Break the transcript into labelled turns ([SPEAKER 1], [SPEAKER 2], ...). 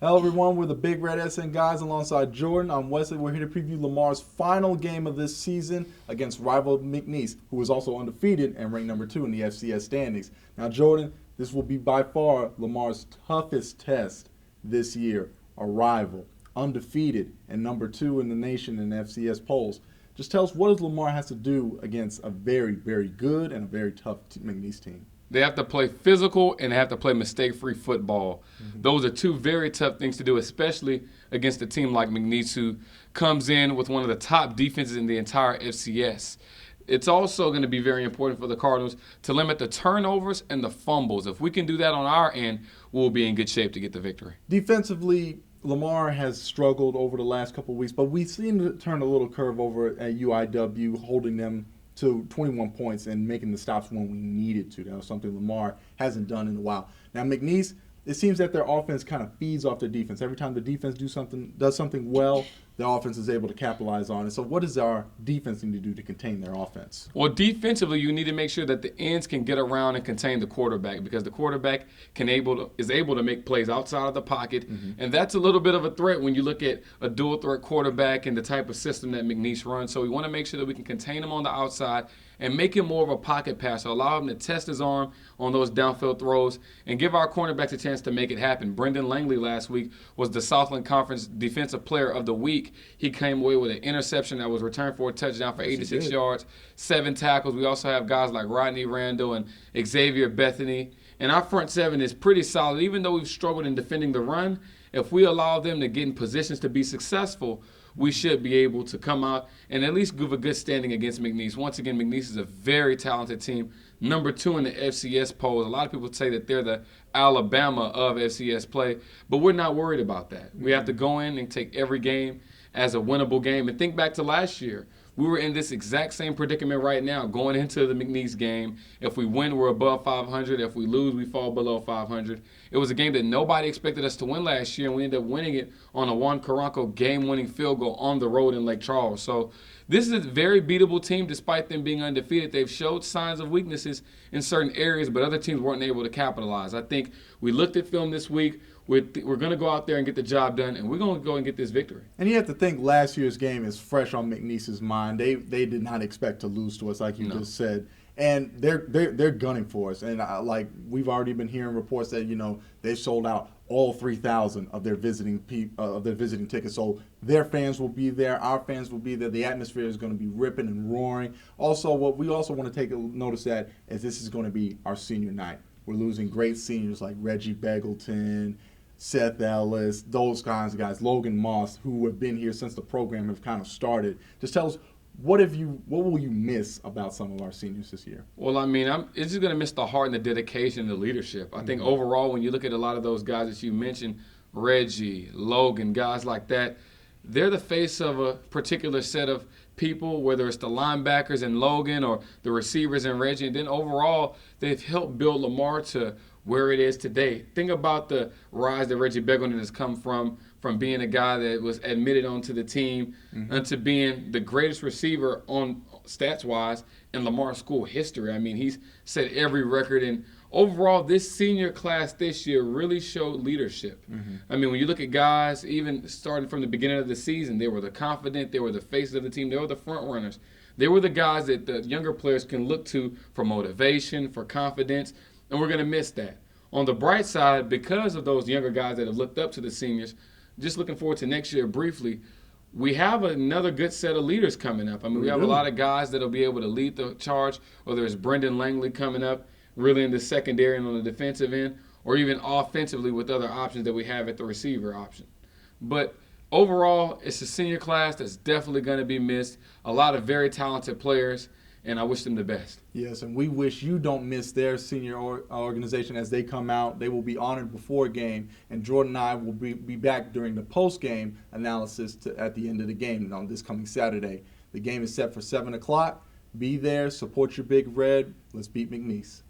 [SPEAKER 1] Hello, everyone. We're the BRSN guys alongside Jordan. I'm Wesley. We're here to preview Lamar's final game of this season against rival McNeese, who is also undefeated and ranked number 2 in the FCS standings. Now, Jordan, this will be by far Lamar's toughest test this year. A rival, undefeated, and number 2 in the nation in FCS polls. Just tell us, what does Lamar has to do against a very, very good and a very tough McNeese team?
[SPEAKER 2] They have to play physical and they have to play mistake-free football. Those are two very tough things to do, especially against a team like McNeese, who comes in with one of the top defenses in the entire FCS. It's also going to be very important for the Cardinals to limit the turnovers and the fumbles. If we can do that on our end, we'll be in good shape to get the victory.
[SPEAKER 1] Defensively, Lamar has struggled over the last couple of weeks, but we seem to turn a little curve over at UIW, holding them to 21 points and making the stops when we needed to. That was something Lamar hasn't done in a while. Now, McNeese, it seems that their offense kind of feeds off their defense. Every time the defense does something well, the offense is able to capitalize on it. So what does our defense need to do to contain their offense?
[SPEAKER 2] Well, defensively, you need to make sure that the ends can get around and contain the quarterback, because the quarterback is able to make plays outside of the pocket, and that's a little bit of a threat when you look at a dual threat quarterback and the type of system that McNeese runs. So we want to make sure that we can contain him on the outside and make him more of a pocket passer, allow him to test his arm on those downfield throws, and give our cornerbacks a chance to make it happen. Brendan Langley last week was the Southland Conference Defensive Player of the Week. He came away with an interception that was returned for a touchdown for 86 yards, 7 tackles. We also have guys like Rodney Randall and Xavier Bethany. And our front seven is pretty solid. Even though we've struggled in defending the run, if we allow them to get in positions to be successful, we should be able to come out and at least give a good standing against McNeese. Once again, McNeese is a very talented team, number 2 in the FCS polls. A lot of people say that they're the Alabama of FCS play, but we're not worried about that. We have to go in and take every game as a winnable game. And think back to last year. We were in this exact same predicament right now going into the McNeese game. If we win, we're above 500. If we lose, we fall below 500. It was a game that nobody expected us to win last year, and we ended up winning it on a Juan Caranco game-winning field goal on the road in Lake Charles. So this is a very beatable team despite them being undefeated. They've showed signs of weaknesses in certain areas, but other teams weren't able to capitalize. I think we looked at film this week. We're going to go out there and get the job done, and we're going to go and get this victory.
[SPEAKER 1] And you have to think last year's game is fresh on McNeese's mind. They did not expect to lose to us, like you just said, and they're gunning for us. And like we've already been hearing reports that they sold out all 3,000 of their visiting tickets. So their fans will be there, our fans will be there. The atmosphere is going to be ripping and roaring. Also, what we also want to take a notice at is this is going to be our senior night. We're losing great seniors like Reggie Beggleton, Seth Ellis, those kinds of guys, Logan Moss, who have been here since the program have kind of started. Just tell us, what will you miss about some of our seniors this year?
[SPEAKER 2] Well, I mean, it's just going to miss the heart and the dedication and the leadership. I think overall, when you look at a lot of those guys that you mentioned, Reggie, Logan, guys like that, they're the face of a particular set of people, whether it's the linebackers and Logan or the receivers and Reggie. And then overall, they've helped build Lamar to where it is today. Think about the rise that Reggie Beggleton has come from being a guy that was admitted onto the team into being the greatest receiver on stats-wise in Lamar school history. I mean, he's set every record. And overall, this senior class this year really showed leadership. I mean, when you look at guys, even starting from the beginning of the season, they were the confident, they were the faces of the team, they were the front runners. They were the guys that the younger players can look to for motivation, for confidence, and we're going to miss that. On the bright side, because of those younger guys that have looked up to the seniors, just looking forward to next year briefly, we have another good set of leaders coming up. I mean, we have a lot of guys that will be able to lead the charge, whether it's Brendan Langley coming up really in the secondary and on the defensive end, or even offensively with other options that we have at the receiver option. But overall, it's a senior class that's definitely going to be missed. A lot of very talented players, and I wish them the best.
[SPEAKER 1] Yes, and we wish you don't miss their senior organization as they come out. They will be honored before game, and Jordan and I will be back during the post-game analysis at the end of the game on this coming Saturday. The game is set for 7 o'clock. Be there, support your Big Red. Let's beat McNeese.